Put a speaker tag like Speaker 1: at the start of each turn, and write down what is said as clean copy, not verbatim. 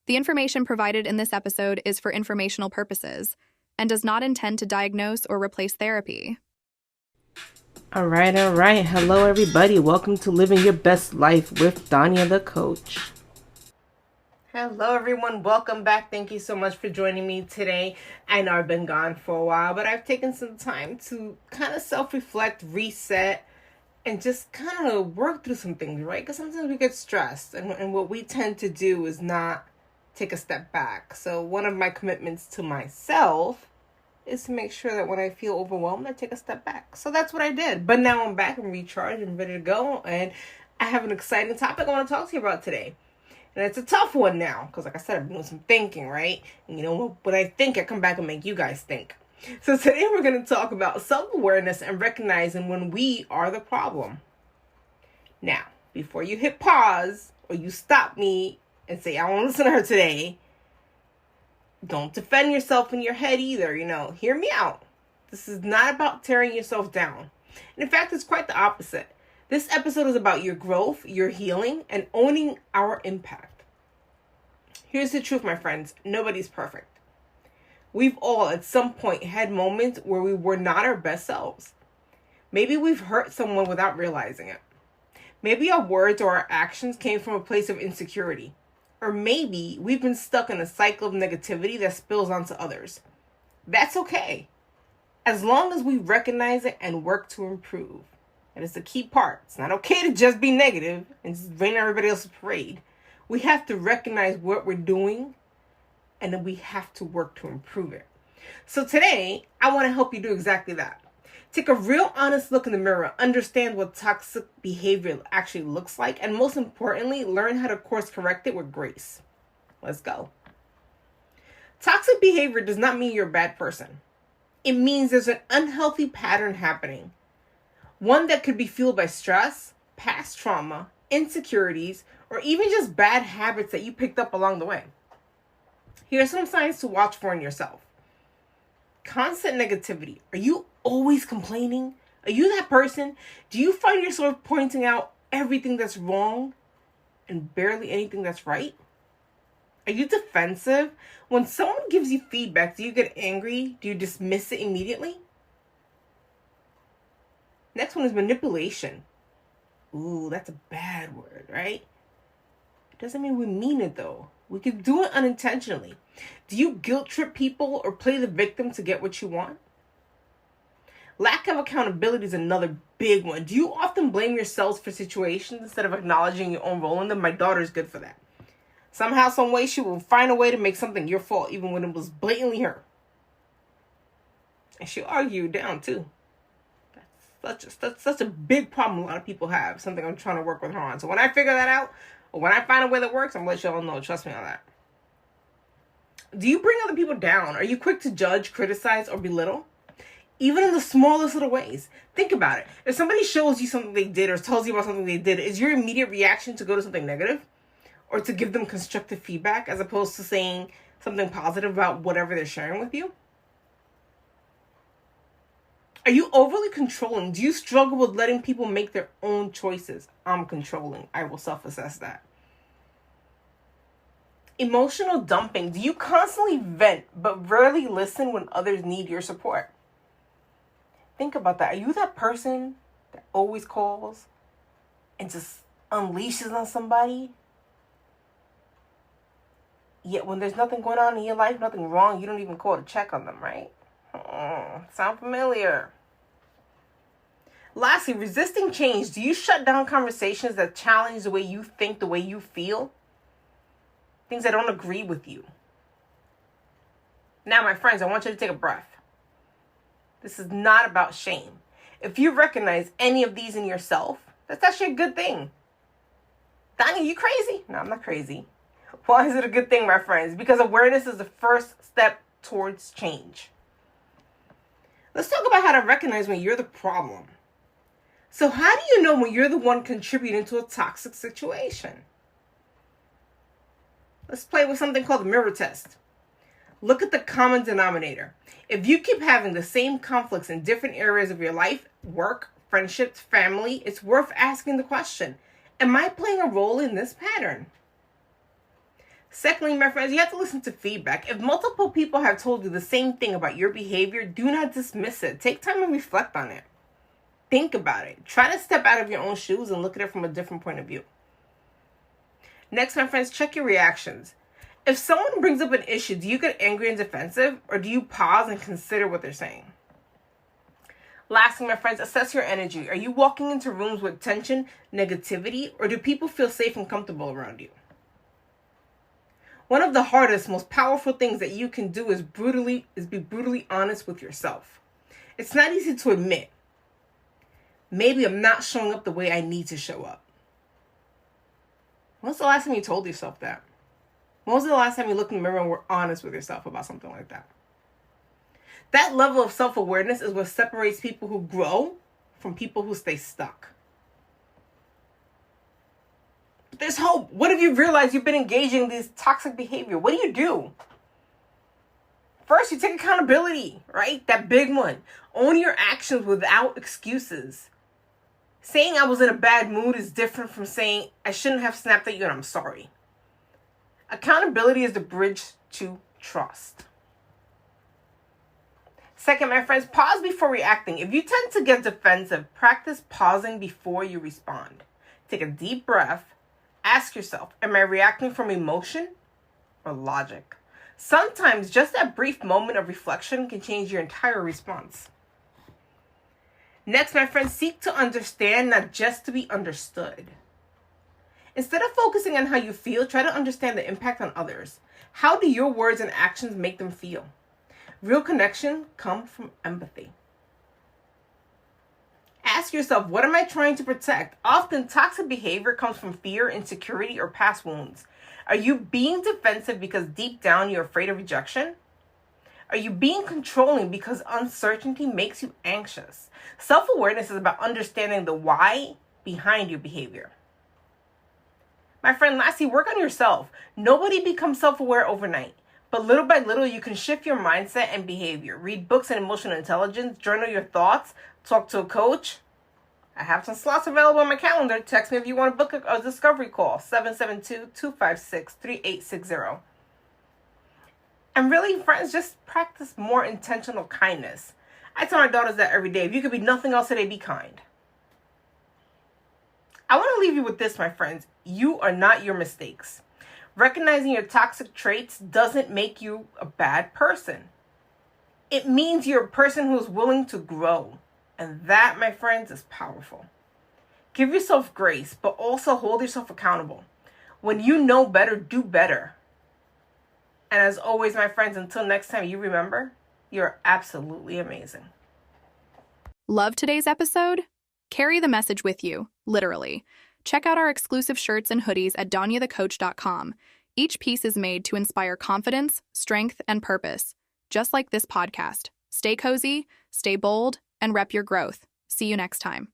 Speaker 1: The information provided in this episode is for informational purposes and does not intend to diagnose or replace therapy.
Speaker 2: All right. Hello, everybody. Welcome to Living Your Best Life with Danya the Coach. Hello, everyone. Welcome back. Thank you so much for joining me today. I know I've been gone for a while, but I've taken some time to kind of self-reflect, reset, and just kind of work through some things, right? Because sometimes we get stressed, and what we tend to do is not take a step back. So one of my commitments to myself is to make sure that when I feel overwhelmed, I take a step back. So that's what I did. But now I'm back and recharged and ready to go. And I have an exciting topic I want to talk to you about today. And it's a tough one now, because like I said, I've been doing some thinking, right? And you know, when I think, I come back and make you guys think. So today we're going to talk about self-awareness and recognizing when we are the problem. Now, before you hit pause or you stop me and say, I won't listen to her today, don't defend yourself in your head either. Hear me out. This is not about tearing yourself down. And in fact, it's quite the opposite. This episode is about your growth, your healing, and owning our impact. Here's the truth, my friends. Nobody's perfect. We've all at some point had moments where we were not our best selves. Maybe we've hurt someone without realizing it. Maybe our words or our actions came from a place of insecurity. Or maybe we've been stuck in a cycle of negativity that spills onto others. That's okay, as long as we recognize it and work to improve. That is the key part. It's not okay to just be negative and just rain on everybody else's parade. We have to recognize what we're doing, and then we have to work to improve it. So today, I want to help you do exactly that. Take a real honest look in the mirror, understand what toxic behavior actually looks like, and most importantly, learn how to course correct it with grace. Let's go. Toxic behavior does not mean you're a bad person. It means there's an unhealthy pattern happening. One that could be fueled by stress, past trauma, insecurities, or even just bad habits that you picked up along the way. Here are some signs to watch for in yourself. Constant negativity. Are you always complaining? Are you that person? Do you find yourself pointing out everything that's wrong and barely anything that's right? Are you defensive? When someone gives you feedback, do you get angry? Do you dismiss it immediately? Next one is manipulation. Ooh, that's a bad word, right? It doesn't mean we mean it though. We could do it unintentionally. Do you guilt trip people or play the victim to get what you want? Lack of accountability is another big one. Do you often blame yourselves for situations instead of acknowledging your own role in them? My daughter's good for that. Somehow, some way, she will find a way to make something your fault, even when it was blatantly her. And she'll argue you down too. That's such a big problem a lot of people have. Something I'm trying to work with her on. So when I figure that out, or when I find a way that works, I'm going to let y'all know. Trust me on that. Do you bring other people down? Are you quick to judge, criticize, or belittle? Even in the smallest little ways. Think about it. If somebody shows you something they did or tells you about something they did, is your immediate reaction to go to something negative? Or to give them constructive feedback as opposed to saying something positive about whatever they're sharing with you? Are you overly controlling? Do you struggle with letting people make their own choices? I'm controlling. I will self-assess that. Emotional dumping. Do you constantly vent but rarely listen when others need your support? Think about that. Are you that person that always calls and just unleashes on somebody? Yet when there's nothing going on in your life, nothing wrong, you don't even call to check on them, right? Sound familiar? Lastly, resisting change. Do you shut down conversations that challenge the way you think, the way you feel? Things that don't agree with you. Now, my friends, I want you to take a breath. This is not about shame. If you recognize any of these in yourself, that's actually a good thing. Danya, you crazy? No, I'm not crazy. Why is it a good thing, my friends? Because awareness is the first step towards change. Let's talk about how to recognize when you're the problem. So how do you know when you're the one contributing to a toxic situation? Let's play with something called the mirror test. Look at the common denominator. If you keep having the same conflicts in different areas of your life, work, friendships, family, it's worth asking the question, am I playing a role in this pattern? Secondly, my friends, you have to listen to feedback. If multiple people have told you the same thing about your behavior, do not dismiss it. Take time and reflect on it. Think about it. Try to step out of your own shoes and look at it from a different point of view. Next, my friends, check your reactions. If someone brings up an issue, do you get angry and defensive, or do you pause and consider what they're saying? Lastly, my friends, assess your energy. Are you walking into rooms with tension, negativity, or do people feel safe and comfortable around you? One of the hardest, most powerful things that you can do is be brutally honest with yourself. It's not easy to admit. Maybe I'm not showing up the way I need to show up. When's the last time you told yourself that? When was the last time you looked in the mirror and were honest with yourself about something like that? That level of self-awareness is what separates people who grow from people who stay stuck. But there's hope. What if you realize you've been engaging in this toxic behavior? What do? First, you take accountability, right? That big one. Own your actions without excuses. Saying I was in a bad mood is different from saying I shouldn't have snapped at you and I'm sorry. Accountability is the bridge to trust. Second, my friends, pause before reacting. If you tend to get defensive, practice pausing before you respond. Take a deep breath. Ask yourself, am I reacting from emotion or logic? Sometimes just that brief moment of reflection can change your entire response. Next, my friends, seek to understand, not just to be understood. Instead of focusing on how you feel, try to understand the impact on others. How do your words and actions make them feel? Real connection comes from empathy. Ask yourself, what am I trying to protect? Often, toxic behavior comes from fear, insecurity, or past wounds. Are you being defensive because deep down you're afraid of rejection? Are you being controlling because uncertainty makes you anxious? Self-awareness is about understanding the why behind your behavior. My friend, lastly, work on yourself. Nobody becomes self-aware overnight, but little by little, you can shift your mindset and behavior. Read books on emotional intelligence, journal your thoughts, talk to a coach. I have some slots available on my calendar. Text me if you want to book a discovery call, 772-256-3860. And really, friends, just practice more intentional kindness. I tell my daughters that every day. If you could be nothing else today, be kind. I want to leave you with this, my friends. You are not your mistakes. Recognizing your toxic traits doesn't make you a bad person. It means you're a person who is willing to grow. And that, my friends, is powerful. Give yourself grace, but also hold yourself accountable. When you know better, do better. And as always, my friends, until next time, you remember, you're absolutely amazing.
Speaker 1: Love today's episode? Carry the message with you, literally. Check out our exclusive shirts and hoodies at DaniaTheCoach.com. Each piece is made to inspire confidence, strength, and purpose, just like this podcast. Stay cozy, stay bold, and rep your growth. See you next time.